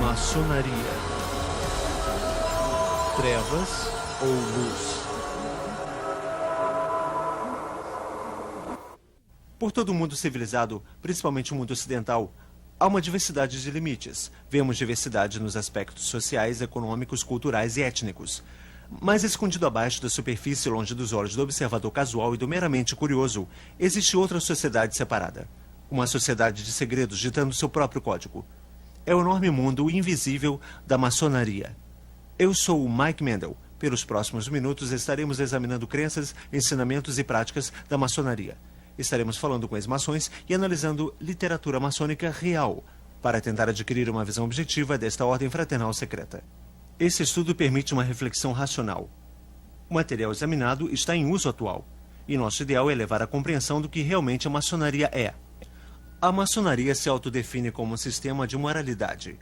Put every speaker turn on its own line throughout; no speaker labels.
Maçonaria. Trevas ou luz? Por todo o mundo civilizado, principalmente o mundo ocidental, há uma diversidade de limites. Vemos diversidade nos aspectos sociais, econômicos, culturais e étnicos. Mas escondido abaixo da superfície, longe dos olhos do observador casual e do meramente curioso, existe outra sociedade separada. Uma sociedade de segredos ditando seu próprio código. É o enorme mundo invisível da maçonaria. Eu sou o Mike Mendel. Pelos próximos minutos estaremos examinando crenças, ensinamentos e práticas da maçonaria. Estaremos falando com ex-maçons e analisando literatura maçônica real, para tentar adquirir uma visão objetiva desta ordem fraternal secreta. Esse estudo permite uma reflexão racional. O material examinado está em uso atual, e nosso ideal é levar à compreensão do que realmente a maçonaria é. A maçonaria se autodefine como um sistema de moralidade.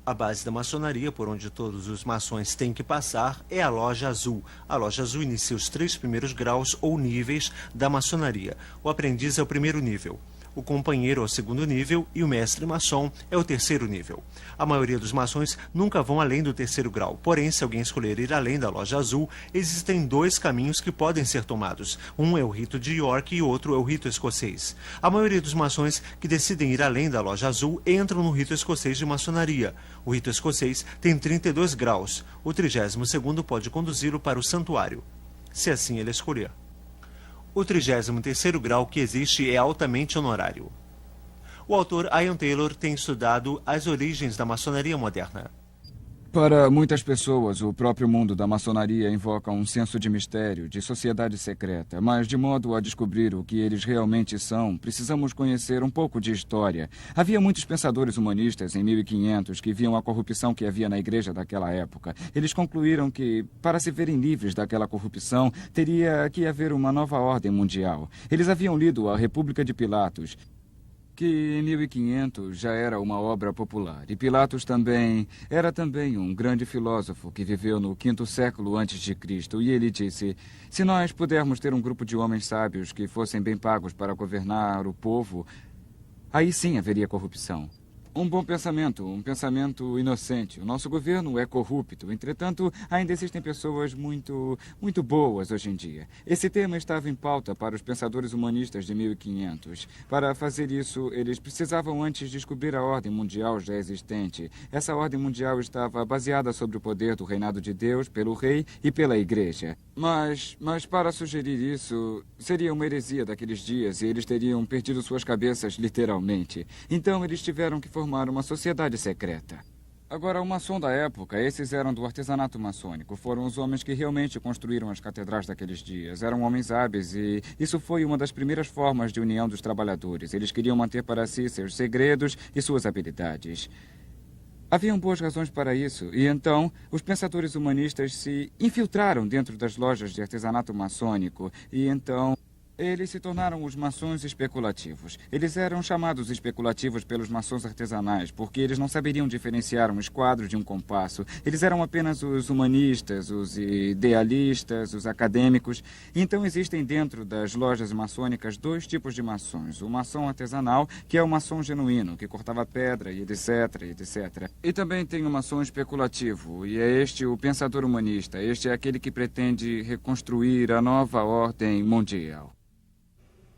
A base da maçonaria, por onde todos os maçons têm que passar, é a Loja Azul. A Loja Azul inicia os 3 primeiros graus ou níveis da maçonaria. O aprendiz é o primeiro nível, o companheiro é o segundo nível e o mestre maçom é o terceiro nível. A maioria dos maçons nunca vão além do terceiro grau, porém, se alguém escolher ir além da Loja Azul, existem 2 caminhos que podem ser tomados. Um é o rito de York e o outro é o rito escocês. A maioria dos maçons que decidem ir além da Loja Azul entram no rito escocês de maçonaria. O rito escocês tem 32 graus. O 32º pode conduzi-lo para o santuário, se assim ele escolher. O 33º grau que existe é altamente honorário. O autor Ian Taylor tem estudado as origens da maçonaria moderna.
Para muitas pessoas, o próprio mundo da maçonaria invoca um senso de mistério, de sociedade secreta. Mas, de modo a descobrir o que eles realmente são, precisamos conhecer um pouco de história. Havia muitos pensadores humanistas em 1500 que viam a corrupção que havia na igreja daquela época. Eles concluíram que, para se verem livres daquela corrupção, teria que haver uma nova ordem mundial. Eles haviam lido A República de Pilatos, que em 1500 já era uma obra popular. E Pilatos era também um grande filósofo que viveu no 5º século antes de Cristo. E ele disse: se nós pudermos ter um grupo de homens sábios que fossem bem pagos para governar o povo, aí sim haveria corrupção. Um bom pensamento, um pensamento inocente. O nosso governo é corrupto. Entretanto, ainda existem pessoas muito boas hoje em dia. Esse tema estava em pauta para os pensadores humanistas de 1500. Para fazer isso, eles precisavam antes descobrir a ordem mundial já existente. Essa ordem mundial estava baseada sobre o poder do reinado de Deus pelo rei e pela igreja. Mas para sugerir isso, seria uma heresia daqueles dias e eles teriam perdido suas cabeças literalmente. Então, eles tiveram que formar uma sociedade secreta. Agora, o maçom da época, esses eram do artesanato maçônico. Foram os homens que realmente construíram as catedrais daqueles dias. Eram homens hábeis e isso foi uma das primeiras formas de união dos trabalhadores. Eles queriam manter para si seus segredos e suas habilidades. Haviam boas razões para isso, e então os pensadores humanistas se infiltraram dentro das lojas de artesanato maçônico, e então eles se tornaram os maçons especulativos. Eles eram chamados especulativos pelos maçons artesanais, porque eles não saberiam diferenciar um esquadro de um compasso. Eles eram apenas os humanistas, os idealistas, os acadêmicos. Então existem dentro das lojas maçônicas 2 tipos de maçons. O maçom artesanal, que é o maçom genuíno, que cortava pedra e etc, etc. E também tem o maçom especulativo, e é este o pensador humanista. Este é aquele que pretende reconstruir a nova ordem mundial.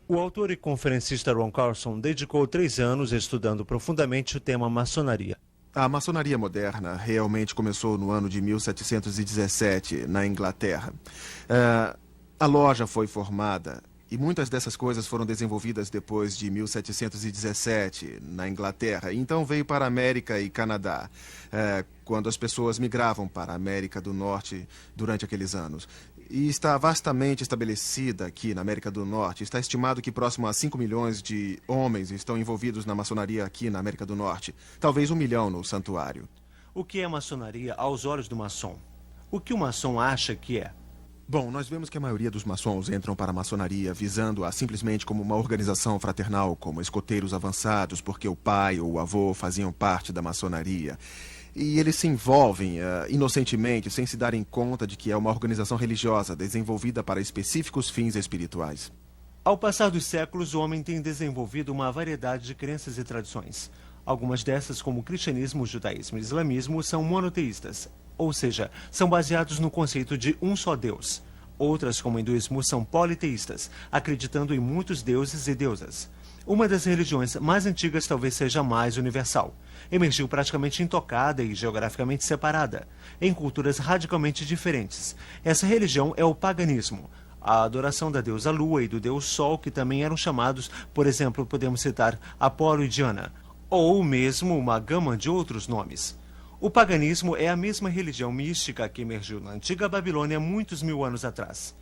O autor e conferencista Ron Carlson dedicou 3 anos estudando profundamente o tema maçonaria.
A maçonaria moderna realmente começou no ano de 1717, na Inglaterra. A loja foi formada e muitas dessas coisas foram desenvolvidas depois de 1717, na Inglaterra. Então veio para a América e Canadá, quando as pessoas migravam para a América do Norte durante aqueles anos. E está vastamente estabelecida aqui na América do Norte. Está estimado que próximo a 5 milhões de homens estão envolvidos na maçonaria aqui na América do Norte. Talvez 1 milhão no santuário.
O que é maçonaria aos olhos do maçom? O que o maçom acha que é?
Bom, nós vemos que a maioria dos maçons entram para a maçonaria visando-a simplesmente como uma organização fraternal, como escoteiros avançados, porque o pai ou o avô faziam parte da maçonaria. E eles se envolvem inocentemente, sem se darem conta de que é uma organização religiosa desenvolvida para específicos fins espirituais.
Ao passar dos séculos, o homem tem desenvolvido uma variedade de crenças e tradições. Algumas dessas, como o cristianismo, o judaísmo e o islamismo, são monoteístas, ou seja, são baseados no conceito de um só Deus. Outras, como o hinduísmo, são politeístas, acreditando em muitos deuses e deusas. Uma das religiões mais antigas talvez seja a mais universal. Emergiu praticamente intocada e geograficamente separada, em culturas radicalmente diferentes. Essa religião é o paganismo. A adoração da deusa Lua e do deus Sol, que também eram chamados, por exemplo, podemos citar Apolo e Diana, ou mesmo uma gama de outros nomes. O paganismo é a mesma religião mística que emergiu na antiga Babilônia muitos mil anos atrás.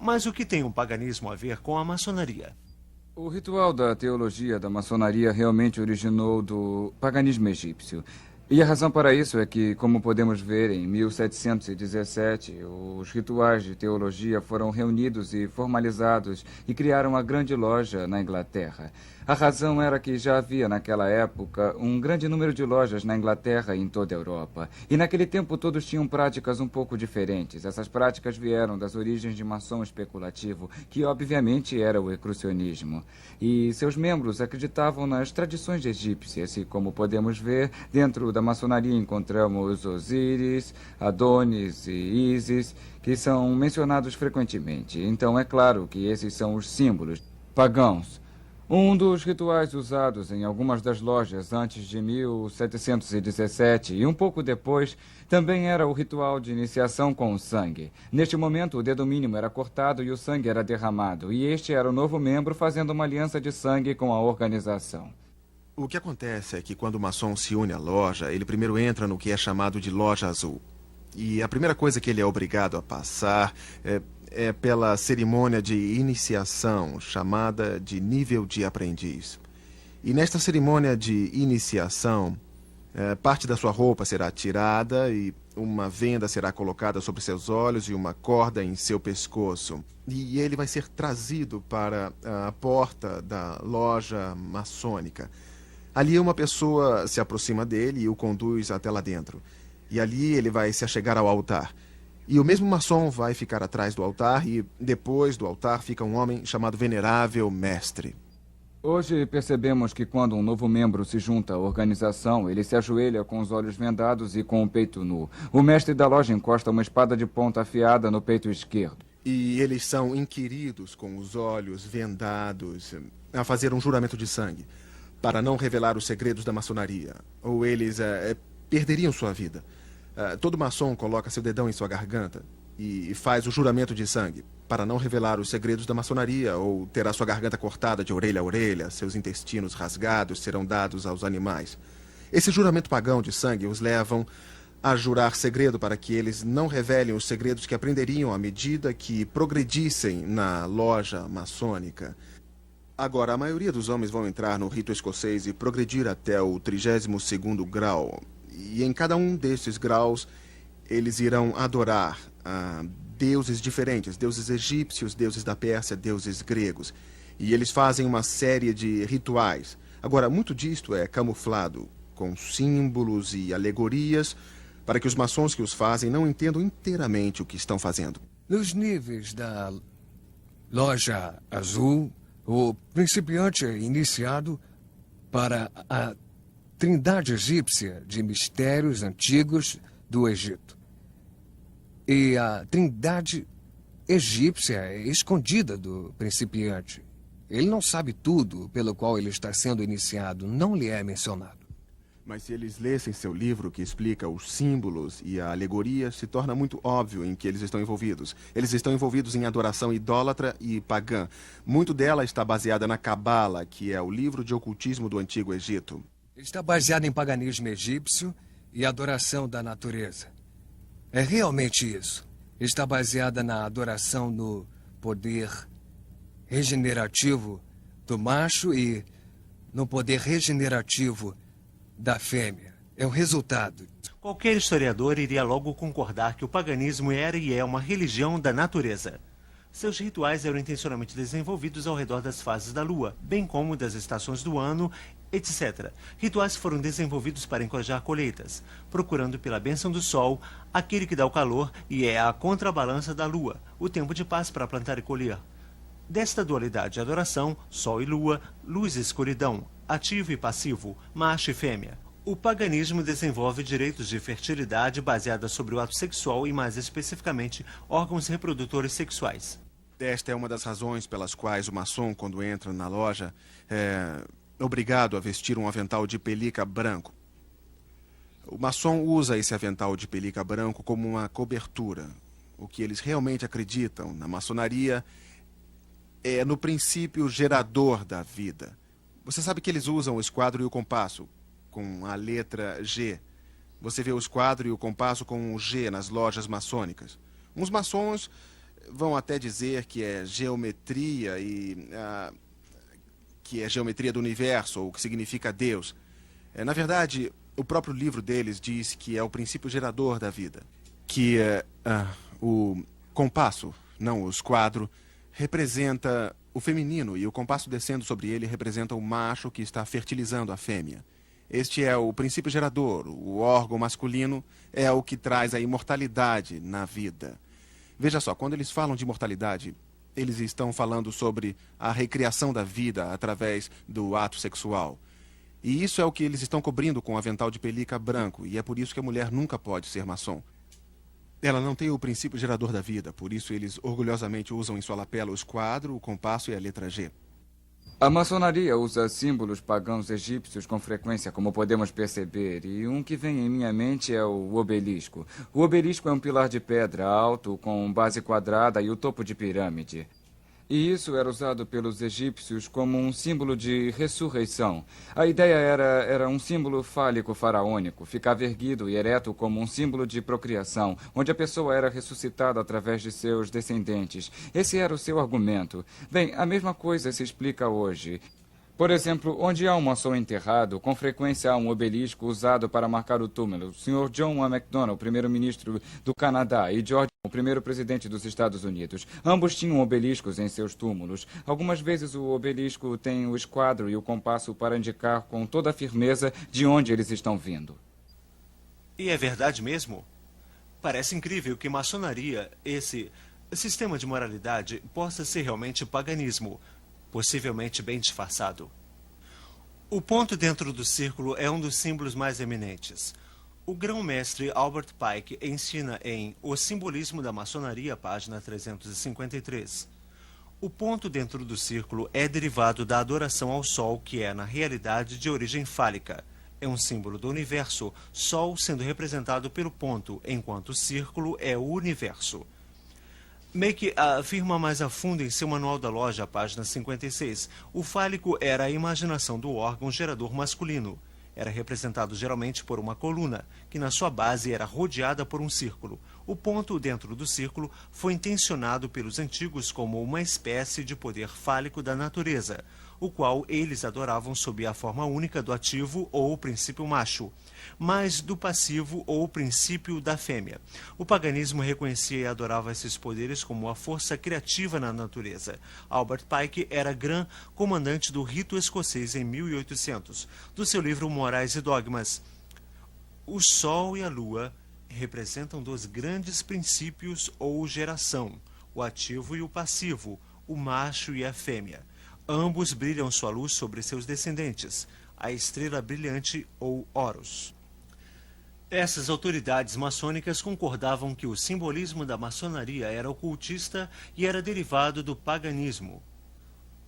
Mas o que tem o paganismo a ver com a maçonaria?
O ritual da teologia da maçonaria realmente originou do paganismo egípcio. E a razão para isso é que, como podemos ver, em 1717, os rituais de teologia foram reunidos e formalizados e criaram a Grande Loja na Inglaterra. A razão era que já havia, naquela época, um grande número de lojas na Inglaterra e em toda a Europa. E naquele tempo todos tinham práticas um pouco diferentes. Essas práticas vieram das origens de maçom especulativo, que obviamente era o ecrucionismo. E seus membros acreditavam nas tradições egípcias e, como podemos ver, dentro da maçonaria encontramos Osíris, Adonis e Ísis, que são mencionados frequentemente. Então é claro que esses são os símbolos pagãos. Um dos rituais usados em algumas das lojas antes de 1717 e um pouco depois também era o ritual de iniciação com o sangue. Neste momento, o dedo mínimo era cortado e o sangue era derramado, e este era o novo membro fazendo uma aliança de sangue com a organização.
O que acontece é que quando o maçom se une à loja, ele primeiro entra no que é chamado de loja azul. E a primeira coisa que ele é obrigado a passar é pela cerimônia de iniciação, chamada de nível de aprendiz. E nesta cerimônia de iniciação, parte da sua roupa será tirada e uma venda será colocada sobre seus olhos e uma corda em seu pescoço. E ele vai ser trazido para a porta da loja maçônica. Ali uma pessoa se aproxima dele e o conduz até lá dentro. E ali ele vai se achegar ao altar. E o mesmo maçom vai ficar atrás do altar e, depois do altar, fica um homem chamado Venerável Mestre.
Hoje percebemos que quando um novo membro se junta à organização, ele se ajoelha com os olhos vendados e com o peito nu. O mestre da loja encosta uma espada de ponta afiada no peito esquerdo.
E eles são inquiridos com os olhos vendados a fazer um juramento de sangue, para não revelar os segredos da maçonaria, ou eles perderiam sua vida. Todo maçom coloca seu dedão em sua garganta e faz o juramento de sangue para não revelar os segredos da maçonaria ou terá sua garganta cortada de orelha a orelha, seus intestinos rasgados serão dados aos animais. Esse juramento pagão de sangue os levam a jurar segredo para que eles não revelem os segredos que aprenderiam à medida que progredissem na loja maçônica. Agora, a maioria dos homens vão entrar no rito escocês e progredir até o 32º grau. E em cada um desses graus, eles irão adorar deuses diferentes, deuses egípcios, deuses da Pérsia, deuses gregos. E eles fazem uma série de rituais. Agora, muito disto é camuflado com símbolos e alegorias para que os maçons que os fazem não entendam inteiramente o que estão fazendo.
Nos níveis da loja azul, o principiante é iniciado para a Trindade egípcia de mistérios antigos do Egito. E a Trindade egípcia é escondida do principiante. Ele não sabe tudo pelo qual ele está sendo iniciado, não lhe é mencionado.
Mas se eles lessem seu livro que explica os símbolos e a alegoria, se torna muito óbvio em que eles estão envolvidos. Eles estão envolvidos em adoração idólatra e pagã. Muito dela está baseada na Cabala, que é o livro de ocultismo do Antigo Egito.
Está baseado em paganismo egípcio e adoração da natureza. É realmente isso. Está baseada na adoração no poder regenerativo do macho e no poder regenerativo da fêmea. É o resultado.
Qualquer historiador iria logo concordar que o paganismo era e é uma religião da natureza. Seus rituais eram intencionalmente desenvolvidos ao redor das fases da lua, bem como das estações do ano, etc. Rituais foram desenvolvidos para encorajar colheitas, procurando pela bênção do sol, aquele que dá o calor e é a contrabalança da lua, o tempo de paz para plantar e colher. Desta dualidade de adoração, sol e lua, luz e escuridão, ativo e passivo, macho e fêmea. O paganismo desenvolve direitos de fertilidade baseada sobre o ato sexual e, mais especificamente, órgãos reprodutores sexuais.
Esta é uma das razões pelas quais o maçom, quando entra na loja, é obrigado a vestir um avental de pelica branco. O maçom usa esse avental de pelica branco como uma cobertura. O que eles realmente acreditam na maçonaria é no princípio gerador da vida. Você sabe que eles usam o esquadro e o compasso com a letra G. Você vê o esquadro e o compasso com o G nas lojas maçônicas. Uns maçons vão até dizer que é geometria que é geometria do universo, ou que significa Deus. Na verdade, o próprio livro deles diz que é o princípio gerador da vida. Que o compasso, não o esquadro, representa o feminino e o compasso descendo sobre ele representa o macho que está fertilizando a fêmea. Este é o princípio gerador. O órgão masculino é o que traz a imortalidade na vida. Veja só, quando eles falam de imortalidade, eles estão falando sobre a recriação da vida através do ato sexual. E isso é o que eles estão cobrindo com o avental de pelica branco, e é por isso que a mulher nunca pode ser maçom. Ela não tem o princípio gerador da vida, por isso eles orgulhosamente usam em sua lapela o esquadro, o compasso e a letra G.
A maçonaria usa símbolos pagãos egípcios com frequência, como podemos perceber, e um que vem em minha mente é o obelisco. O obelisco é um pilar de pedra alto, com base quadrada e o topo de pirâmide. E isso era usado pelos egípcios como um símbolo de ressurreição. A ideia era um símbolo fálico faraônico, ficava erguido e ereto como um símbolo de procriação, onde a pessoa era ressuscitada através de seus descendentes. Esse era o seu argumento. Bem, a mesma coisa se explica hoje. Por exemplo, onde há um maçom enterrado, com frequência há um obelisco usado para marcar o túmulo. O Sr. John A. Macdonald, primeiro-ministro do Canadá, e George, o primeiro presidente dos Estados Unidos. Ambos tinham obeliscos em seus túmulos. Algumas vezes o obelisco tem o esquadro e o compasso para indicar com toda a firmeza de onde eles estão vindo.
E é verdade mesmo? Parece incrível que maçonaria, esse sistema de moralidade, possa ser realmente paganismo, possivelmente bem disfarçado. O ponto dentro do círculo é um dos símbolos mais eminentes. O grão-mestre Albert Pike ensina em O Simbolismo da Maçonaria, página 353. O ponto dentro do círculo é derivado da adoração ao Sol, que é, na realidade, de origem fálica. É um símbolo do universo, Sol sendo representado pelo ponto, enquanto o círculo é o universo. Meek afirma mais a fundo em seu manual da loja, página 56. O fálico era a imaginação do órgão gerador masculino. Era representado geralmente por uma coluna, que na sua base era rodeada por um círculo. O ponto dentro do círculo foi intencionado pelos antigos como uma espécie de poder fálico da natureza, o qual eles adoravam sob a forma única do ativo ou o princípio macho, mas do passivo ou o princípio da fêmea. O paganismo reconhecia e adorava esses poderes como a força criativa na natureza. Albert Pike era Gran comandante do rito escocês em 1800. Do seu livro Morais e Dogmas, o Sol e a Lua representam dois grandes princípios ou geração, o ativo e o passivo, o macho e a fêmea. Ambos brilham sua luz sobre seus descendentes, a estrela brilhante ou Horus. Essas autoridades maçônicas concordavam que o simbolismo da maçonaria era ocultista e era derivado do paganismo.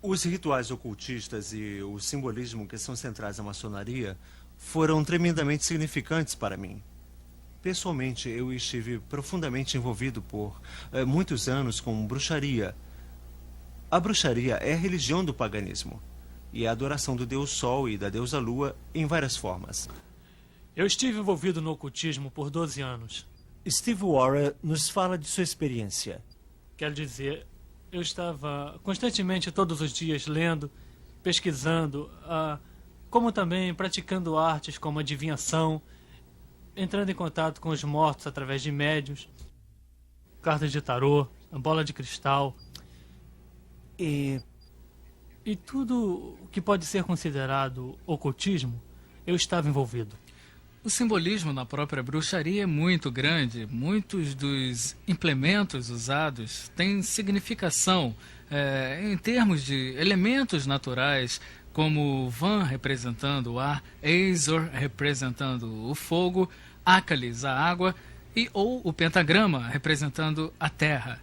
Os rituais ocultistas e o simbolismo que são centrais na maçonaria foram tremendamente significantes para mim. Pessoalmente, eu estive profundamente envolvido por muitos anos com bruxaria. A bruxaria é a religião do paganismo e a adoração do deus Sol e da deusa Lua em várias formas.
Eu estive envolvido no ocultismo por 12 anos.
Steve Warren nos fala de sua experiência.
Quer dizer, eu estava constantemente todos os dias lendo, pesquisando, como também praticando artes como adivinhação, entrando em contato com os mortos através de médiuns, cartas de tarô, bola de cristal. E tudo que pode ser considerado ocultismo, eu estava envolvido.
O simbolismo na própria bruxaria é muito grande. Muitos dos implementos usados têm significação em termos de elementos naturais, como Van representando o ar, Azor representando o fogo, Akalis a água ou o pentagrama representando a terra.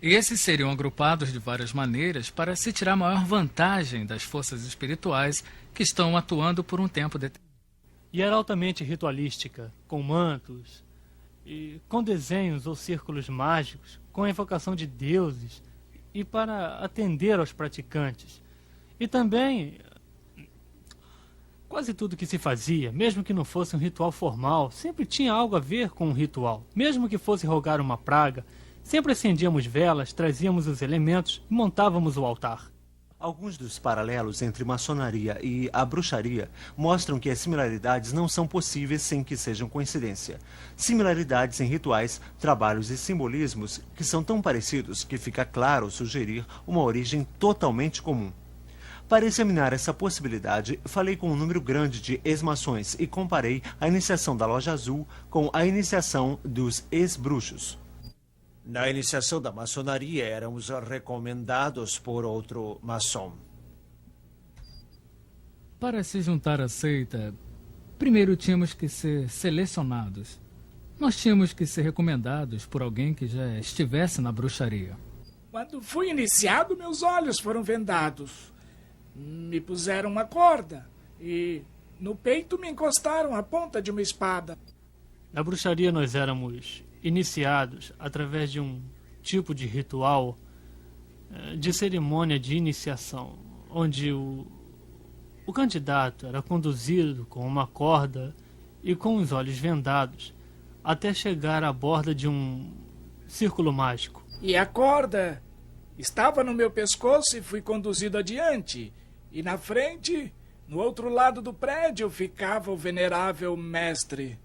E esses seriam agrupados de várias maneiras para se tirar maior vantagem das forças espirituais que estão atuando por um tempo determinado.
E era altamente ritualística, com mantos, e com desenhos ou círculos mágicos, com a invocação de deuses e para atender aos praticantes. E também, quase tudo que se fazia, mesmo que não fosse um ritual formal, sempre tinha algo a ver com um ritual. Mesmo que fosse rogar uma praga, sempre acendíamos velas, trazíamos os elementos e montávamos o altar.
Alguns dos paralelos entre maçonaria e a bruxaria mostram que as similaridades não são possíveis sem que sejam coincidência. Similaridades em rituais, trabalhos e simbolismos que são tão parecidos que fica claro sugerir uma origem totalmente comum. Para examinar essa possibilidade, falei com um número grande de ex-maçons e comparei a iniciação da Loja Azul com a iniciação dos ex-bruxos.
Na iniciação da maçonaria, éramos recomendados por outro maçom.
Para se juntar à seita, primeiro tínhamos que ser selecionados. Nós tínhamos que ser recomendados por alguém que já estivesse na bruxaria.
Quando fui iniciado, meus olhos foram vendados. Me puseram uma corda e no peito me encostaram a ponta de uma espada.
Na bruxaria nós éramos iniciados através de um tipo de ritual, de cerimônia de iniciação, onde o candidato era conduzido com uma corda e com os olhos vendados até chegar à borda de um círculo mágico.
E a corda estava no meu pescoço e fui conduzido adiante. E na frente, no outro lado do prédio, ficava o venerável mestre.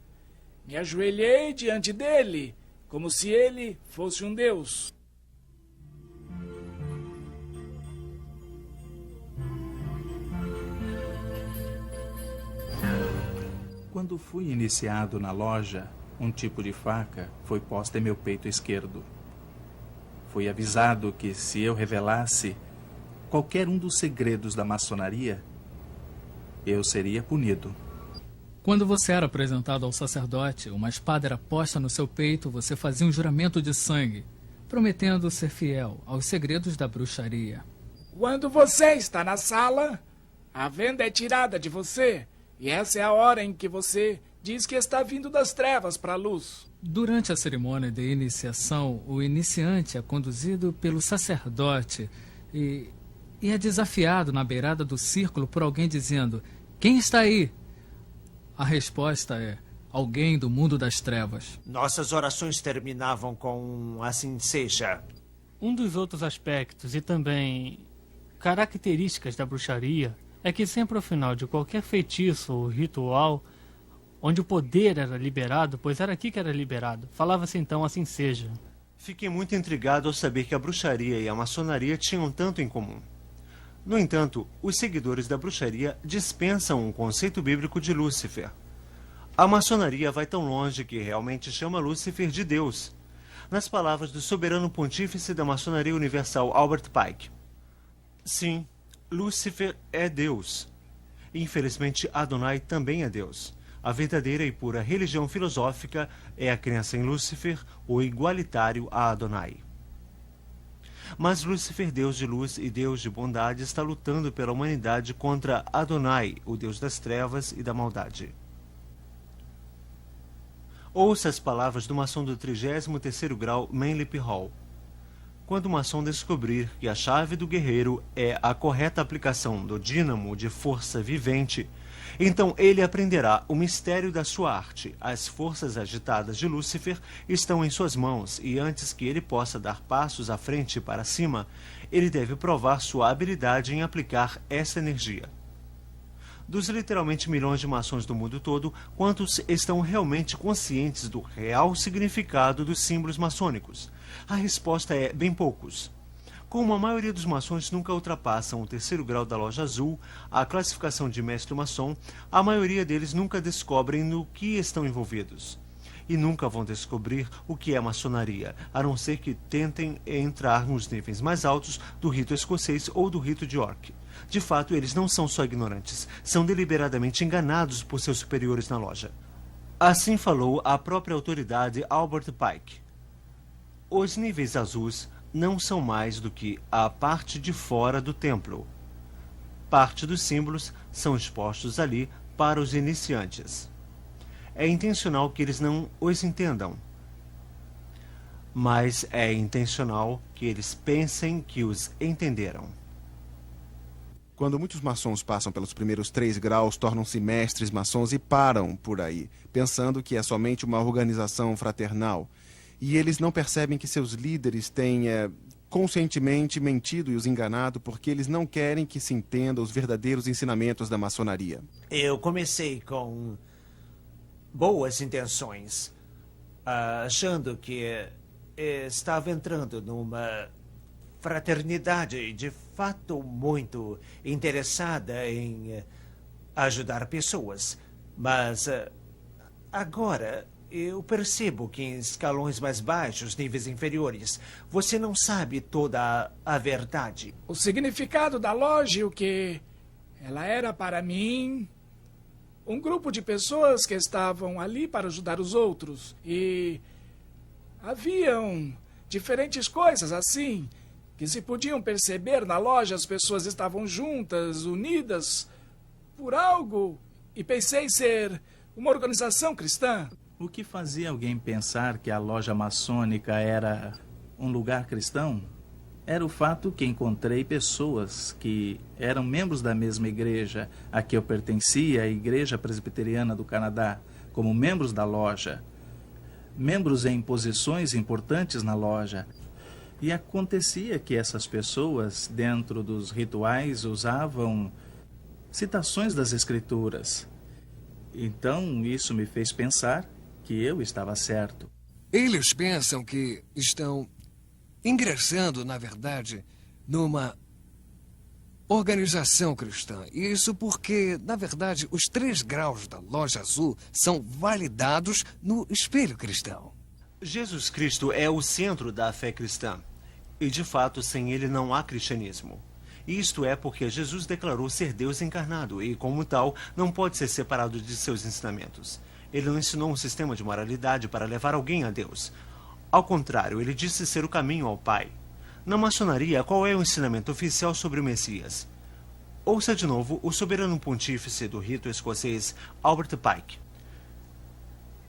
Me ajoelhei diante dele, como se ele fosse um deus.
Quando fui iniciado na loja, um tipo de faca foi posta em meu peito esquerdo. Fui avisado que se eu revelasse qualquer um dos segredos da maçonaria, eu seria punido.
Quando você era apresentado ao sacerdote, uma espada era posta no seu peito, você fazia um juramento de sangue, prometendo ser fiel aos segredos da bruxaria.
Quando você está na sala, a venda é tirada de você, e essa é a hora em que você diz que está vindo das trevas para a luz.
Durante a cerimônia de iniciação, o iniciante é conduzido pelo sacerdote e é desafiado na beirada do círculo por alguém dizendo: "Quem está aí?" A resposta é: alguém do mundo das trevas.
Nossas orações terminavam com "assim seja".
Um dos outros aspectos e também características da bruxaria é que sempre ao final de qualquer feitiço ou ritual, onde o poder era liberado, pois era aqui que era liberado, falava-se então "assim seja".
Fiquei muito intrigado ao saber que a bruxaria e a maçonaria tinham tanto em comum. No entanto, os seguidores da bruxaria dispensam um conceito bíblico de Lúcifer. A maçonaria vai tão longe que realmente chama Lúcifer de Deus. Nas palavras do soberano pontífice da maçonaria universal, Albert Pike. Sim, Lúcifer é Deus. Infelizmente, Adonai também é Deus. A verdadeira e pura religião filosófica é a crença em Lúcifer, o igualitário a Adonai. Mas Lúcifer, Deus de luz e Deus de bondade, está lutando pela humanidade contra Adonai, o Deus das trevas e da maldade. Ouça as palavras do maçom do 33º grau Manly P. Hall. Quando o maçom descobrir que a chave do guerreiro é a correta aplicação do dínamo de força vivente, então ele aprenderá o mistério da sua arte. As forças agitadas de Lúcifer estão em suas mãos e antes que ele possa dar passos à frente e para cima, ele deve provar sua habilidade em aplicar essa energia. Dos literalmente milhões de maçons do mundo todo, quantos estão realmente conscientes do real significado dos símbolos maçônicos? A resposta é bem poucos. Como a maioria dos maçons nunca ultrapassam o 3º grau da Loja Azul, a classificação de mestre maçom, a maioria deles nunca descobrem no que estão envolvidos. E nunca vão descobrir o que é maçonaria, a não ser que tentem entrar nos níveis mais altos do rito escocês ou do rito de York. De fato, eles não são só ignorantes, são deliberadamente enganados por seus superiores na loja. Assim falou a própria autoridade Albert Pike. Os níveis azuis não são mais do que a parte de fora do templo. Parte dos símbolos são expostos ali para os iniciantes. É intencional que eles não os entendam, mas é intencional que eles pensem que os entenderam.
Quando muitos maçons passam pelos primeiros 3 graus, tornam-se mestres maçons e param por aí, pensando que é somente uma organização fraternal. E eles não percebem que seus líderes têm conscientemente mentido e os enganado porque eles não querem que se entenda os verdadeiros ensinamentos da maçonaria.
Eu comecei com boas intenções, achando que estava entrando numa fraternidade de fato muito interessada em ajudar pessoas. Mas agora eu percebo que em escalões mais baixos, níveis inferiores, você não sabe toda a verdade.
O significado da loja e o que ela era para mim, um grupo de pessoas que estavam ali para ajudar os outros. E haviam diferentes coisas assim, que se podiam perceber na loja. As pessoas estavam juntas, unidas por algo, e pensei ser uma organização cristã.
O que fazia alguém pensar que a loja maçônica era um lugar cristão era o fato que encontrei pessoas que eram membros da mesma igreja a que eu pertencia, a Igreja Presbiteriana do Canadá, como membros da loja, membros em posições importantes na loja. E acontecia que essas pessoas, dentro dos rituais, usavam citações das Escrituras. Então, isso me fez pensar que eu estava certo.
Eles pensam que estão ingressando, na verdade, numa organização cristã. Isso porque, na verdade, os 3 graus da loja azul são validados no espelho cristão.
Jesus Cristo é o centro da fé cristã. E, de fato, sem ele não há cristianismo. Isto é porque Jesus declarou ser Deus encarnado e, como tal, não pode ser separado de seus ensinamentos. Ele não ensinou um sistema de moralidade para levar alguém a Deus. Ao contrário, ele disse ser o caminho ao Pai. Na maçonaria, qual é o ensinamento oficial sobre o Messias? Ouça de novo o soberano pontífice do rito escocês, Albert Pike.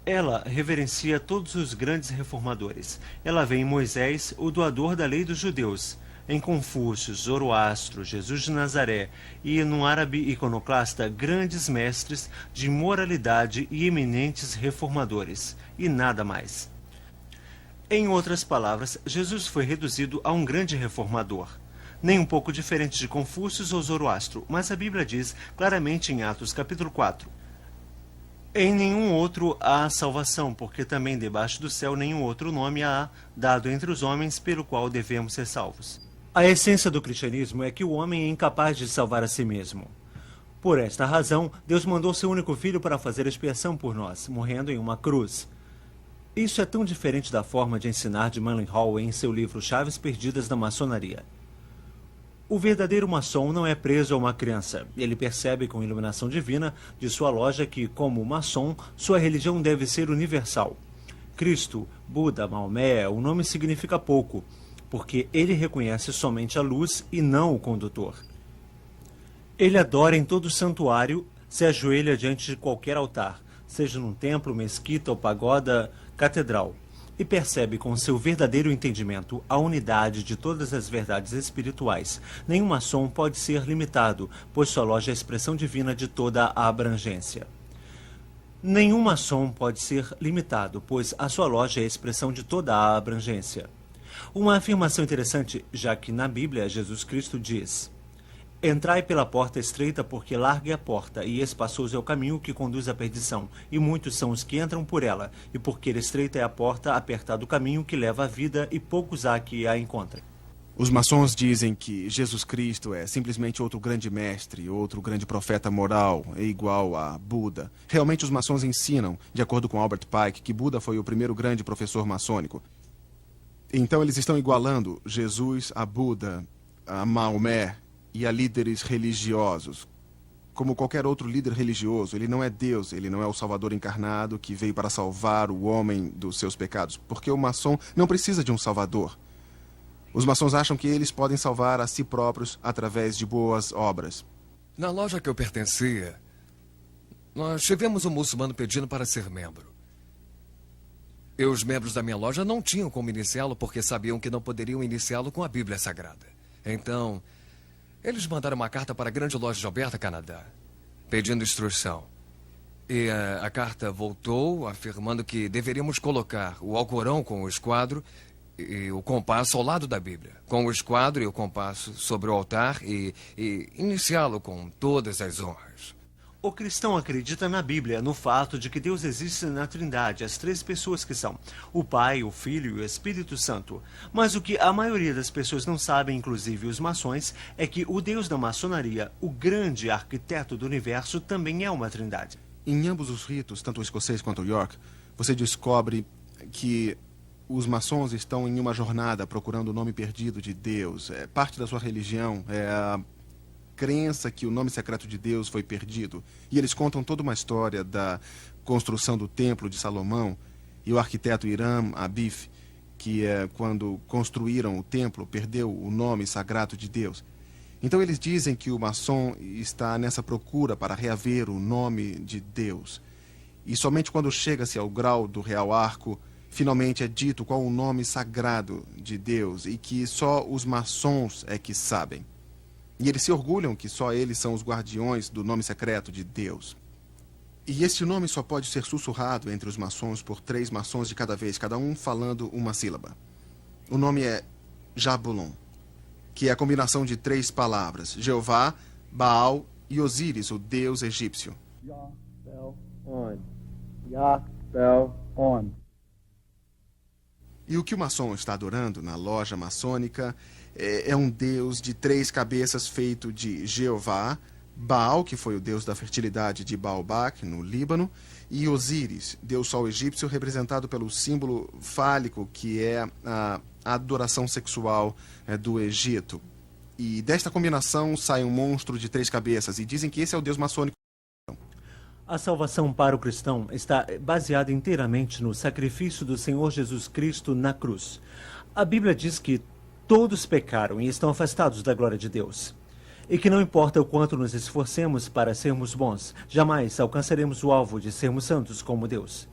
Ela reverencia todos os grandes reformadores. Ela vê em Moisés o doador da lei dos judeus, em Confúcio, Zoroastro, Jesus de Nazaré e no árabe iconoclasta grandes mestres de moralidade e eminentes reformadores, e nada mais. Em outras palavras, Jesus foi reduzido a um grande reformador. Nem um pouco diferente de Confúcio ou Zoroastro, mas a Bíblia diz claramente em Atos capítulo 4: em nenhum outro há salvação, porque também debaixo do céu nenhum outro nome há dado entre os homens pelo qual devemos ser salvos. A essência do cristianismo é que o homem é incapaz de salvar a si mesmo. Por esta razão, Deus mandou seu único filho para fazer expiação por nós, morrendo em uma cruz. Isso é tão diferente da forma de ensinar de Manly Hall em seu livro Chaves Perdidas da Maçonaria. O verdadeiro maçom não é preso a uma crença. Ele percebe com iluminação divina de sua loja que, como maçom, sua religião deve ser universal. Cristo, Buda, Maomé, o nome significa pouco, porque ele reconhece somente a luz e não o condutor. Ele adora em todo santuário, se ajoelha diante de qualquer altar, seja num templo, mesquita ou pagoda, catedral, e percebe com seu verdadeiro entendimento a unidade de todas as verdades espirituais. Nenhum maçom pode ser limitado, pois sua loja é a expressão divina de toda a abrangência. Nenhum maçom pode ser limitado, pois a sua loja é a expressão de toda a abrangência. Uma afirmação interessante, já que na Bíblia Jesus Cristo diz: entrai pela porta estreita, porque larga é a porta, e espaçoso é o caminho que conduz à perdição, e muitos são os que entram por ela, e porque estreita é a porta, apertado o caminho que leva à vida, e poucos há que a encontrem.
Os maçons dizem que Jesus Cristo é simplesmente outro grande mestre, outro grande profeta moral, é igual a Buda. Realmente os maçons ensinam, de acordo com Albert Pike, que Buda foi o primeiro grande professor maçônico. Então eles estão igualando Jesus a Buda, a Maomé e a líderes religiosos. Como qualquer outro líder religioso, ele não é Deus, ele não é o Salvador encarnado que veio para salvar o homem dos seus pecados, porque o maçom não precisa de um Salvador. Os maçons acham que eles podem salvar a si próprios através de boas obras.
Na loja que eu pertencia, nós tivemos um muçulmano pedindo para ser membro. E os membros da minha loja não tinham como iniciá-lo porque sabiam que não poderiam iniciá-lo com a Bíblia Sagrada. Então, eles mandaram uma carta para a grande loja de Alberta, Canadá, pedindo instrução. E a carta voltou afirmando que deveríamos colocar o Alcorão com o esquadro e o compasso ao lado da Bíblia, com o esquadro e o compasso sobre o altar e iniciá-lo com todas as honras.
O cristão acredita na Bíblia, no fato de que Deus existe na Trindade, as três pessoas que são o Pai, o Filho e o Espírito Santo. Mas o que a maioria das pessoas não sabem, inclusive os maçons, é que o Deus da maçonaria, o grande arquiteto do universo, também é uma trindade.
Em ambos os ritos, tanto o escocês quanto o York, você descobre que os maçons estão em uma jornada procurando o nome perdido de Deus. Parte da sua religião é a crença que o nome secreto de Deus foi perdido. E eles contam toda uma história da construção do Templo de Salomão e o arquiteto Hiram Abif, que quando construíram o templo, perdeu o nome sagrado de Deus. Então eles dizem que o maçom está nessa procura para reaver o nome de Deus. E somente quando chega-se ao grau do Real Arco, finalmente é dito qual o nome sagrado de Deus e que só os maçons é que sabem. E eles se orgulham que só eles são os guardiões do nome secreto de Deus. E este nome só pode ser sussurrado entre os maçons por 3 maçons de cada vez, cada um falando uma sílaba. O nome é Jabulon, que é a combinação de 3 palavras: Jeová, Baal e Osíris, o deus egípcio. E o que o maçom está adorando na loja maçônica é um deus de 3 cabeças feito de Jeová, Baal, que foi o deus da fertilidade de Baalbac, no Líbano, e Osíris, deus sol egípcio, representado pelo símbolo fálico, que é a adoração sexual do Egito. E desta combinação sai um monstro de 3 cabeças, e dizem que esse é o deus maçônico.
A salvação para o cristão está baseada inteiramente no sacrifício do Senhor Jesus Cristo na cruz. A Bíblia diz que todos pecaram e estão afastados da glória de Deus. E que não importa o quanto nos esforcemos para sermos bons, jamais alcançaremos o alvo de sermos santos como Deus.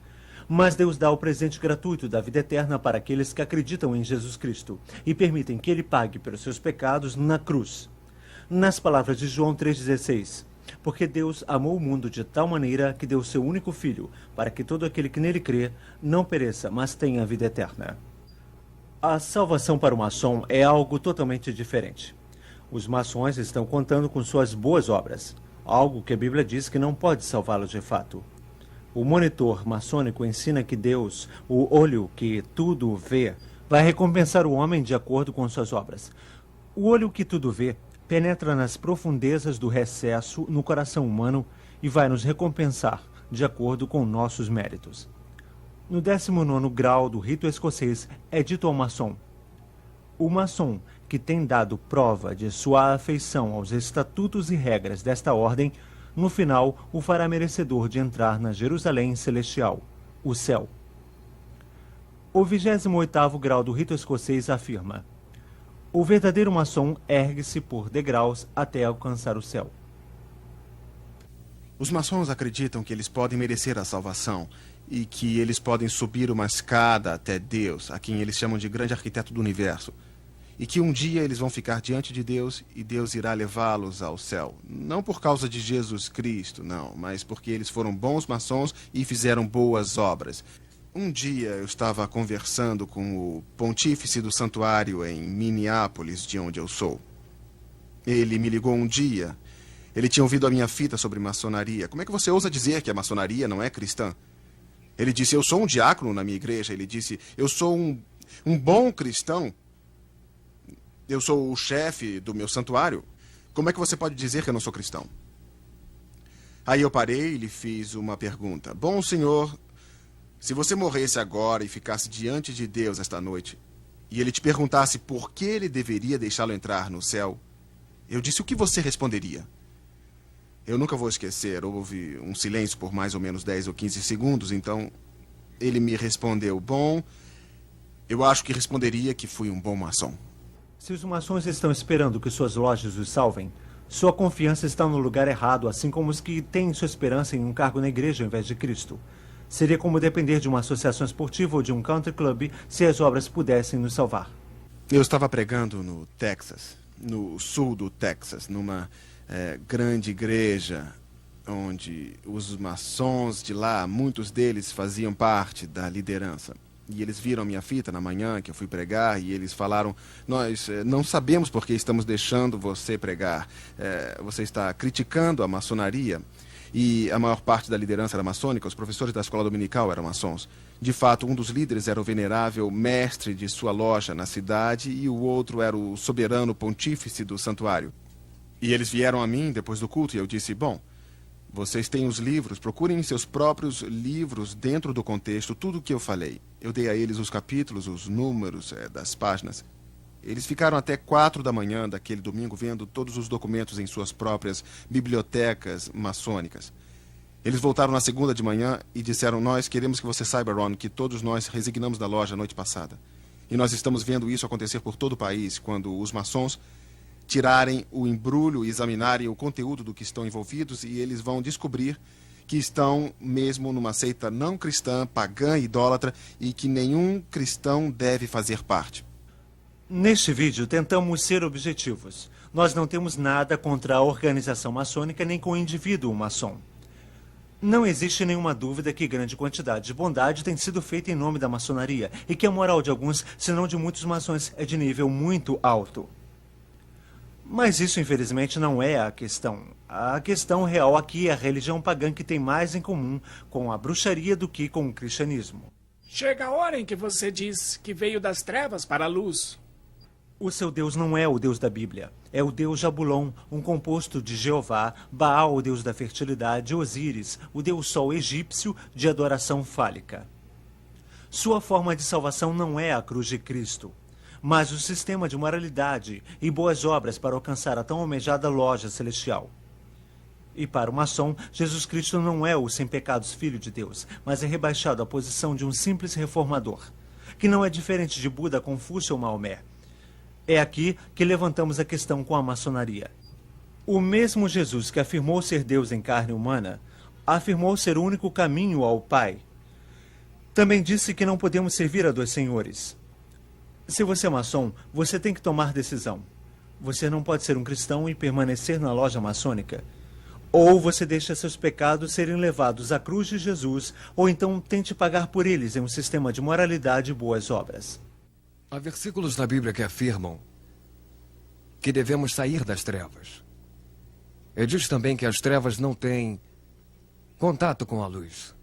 Mas Deus dá o presente gratuito da vida eterna para aqueles que acreditam em Jesus Cristo e permitem que Ele pague pelos seus pecados na cruz. Nas palavras de João 3,16, porque Deus amou o mundo de tal maneira que deu seu único Filho, para que todo aquele que nele crê não pereça, mas tenha a vida eterna. A salvação para o maçom é algo totalmente diferente. Os maçons estão contando com suas boas obras, algo que a Bíblia diz que não pode salvá-los de fato. O monitor maçônico ensina que Deus, o olho que tudo vê, vai recompensar o homem de acordo com suas obras. O olho que tudo vê penetra nas profundezas do recesso no coração humano e vai nos recompensar de acordo com nossos méritos. No 19º grau do rito escocês é dito ao maçom: o maçom que tem dado prova de sua afeição aos estatutos e regras desta ordem, no final o fará merecedor de entrar na Jerusalém celestial, o céu. O 28º grau do rito escocês afirma: o verdadeiro maçom ergue-se por degraus até alcançar o céu.
Os maçons acreditam que eles podem merecer a salvação e que eles podem subir uma escada até Deus, a quem eles chamam de grande arquiteto do universo, e que um dia eles vão ficar diante de Deus e Deus irá levá-los ao céu. Não por causa de Jesus Cristo, não, mas porque eles foram bons maçons e fizeram boas obras. Um dia eu estava conversando com o pontífice do santuário em Minneapolis, de onde eu sou. Ele me ligou um dia. Ele tinha ouvido a minha fita sobre maçonaria. Como é que você ousa dizer que a maçonaria não é cristã? Ele disse: eu sou um diácono na minha igreja. Ele disse: eu sou um bom cristão. Eu sou o chefe do meu santuário. Como é que você pode dizer que eu não sou cristão? Aí eu parei e lhe fiz uma pergunta. Bom, senhor, se você morresse agora e ficasse diante de Deus esta noite, e ele te perguntasse por que ele deveria deixá-lo entrar no céu, Eu disse: o que você responderia? Eu nunca vou esquecer, houve um silêncio por mais ou menos 10 ou 15 segundos, então ele me respondeu: bom, eu acho que responderia que fui um bom maçom.
Se os maçons estão esperando que suas lojas os salvem, sua confiança está no lugar errado, assim como os que têm sua esperança em um cargo na igreja ao invés de Cristo. Seria como depender de uma associação esportiva ou de um country club se as obras pudessem nos salvar.
Eu estava pregando no Texas, no sul do Texas, numa grande igreja, onde os maçons de lá, muitos deles faziam parte da liderança. E eles viram minha fita na manhã que eu fui pregar e eles falaram: nós não sabemos por que estamos deixando você pregar. Você está criticando a maçonaria. E a maior parte da liderança era maçônica, os professores da escola dominical eram maçons. De fato, um dos líderes era o venerável mestre de sua loja na cidade e o outro era o soberano pontífice do santuário. E eles vieram a mim depois do culto e eu disse: bom, vocês têm os livros, procurem em seus próprios livros, dentro do contexto, tudo o que eu falei. Eu dei a eles os capítulos, os números das páginas. Eles ficaram até 4 da manhã daquele domingo vendo todos os documentos em suas próprias bibliotecas maçônicas. Eles voltaram na segunda de manhã e disseram: nós queremos que você saiba, Ron, que todos nós resignamos da loja a noite passada. E nós estamos vendo isso acontecer por todo o país, quando os maçons tirarem o embrulho e examinarem o conteúdo do que estão envolvidos, e eles vão descobrir que estão mesmo numa seita não cristã, pagã e idólatra, e que nenhum cristão deve fazer parte.
Neste vídeo, tentamos ser objetivos. Nós não temos nada contra a organização maçônica nem com o indivíduo maçom. Não existe nenhuma dúvida que grande quantidade de bondade tem sido feita em nome da maçonaria e que a moral de alguns, se não de muitos maçons, é de nível muito alto. Mas isso, infelizmente, não é a questão. A questão real aqui é a religião pagã que tem mais em comum com a bruxaria do que com o cristianismo.
Chega a hora em que você diz que veio das trevas para a luz.
O seu Deus não é o Deus da Bíblia. É o Deus Jabulon, um composto de Jeová, Baal, o Deus da fertilidade, Osíris, o Deus Sol egípcio de adoração fálica. Sua forma de salvação não é a cruz de Cristo, mas o sistema de moralidade e boas obras para alcançar a tão almejada loja celestial. E para o maçom, Jesus Cristo não é o sem pecados Filho de Deus, mas é rebaixado à posição de um simples reformador, que não é diferente de Buda, Confúcio ou Maomé. É aqui que levantamos a questão com a maçonaria. O mesmo Jesus que afirmou ser Deus em carne humana, afirmou ser o único caminho ao Pai. Também disse que não podemos servir a 2 senhores. Se você é maçom, você tem que tomar decisão. Você não pode ser um cristão e permanecer na loja maçônica. Ou você deixa seus pecados serem levados à cruz de Jesus, ou então tente pagar por eles em um sistema de moralidade e boas obras.
Há versículos na Bíblia que afirmam que devemos sair das trevas. E diz também que as trevas não têm contato com a luz.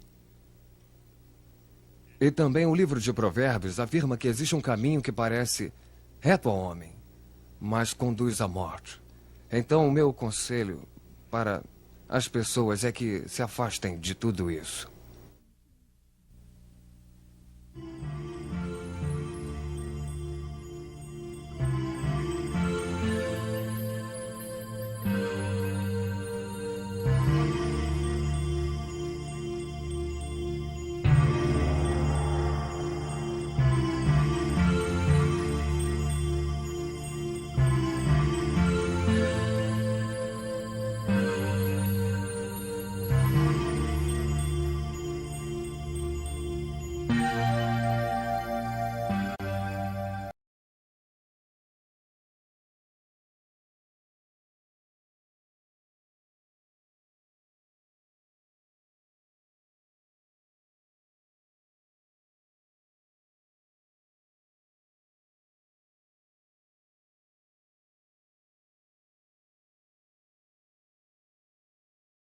E também o livro de Provérbios afirma que existe um caminho que parece reto ao homem, mas conduz à morte. Então, o meu conselho para as pessoas é que se afastem de tudo isso.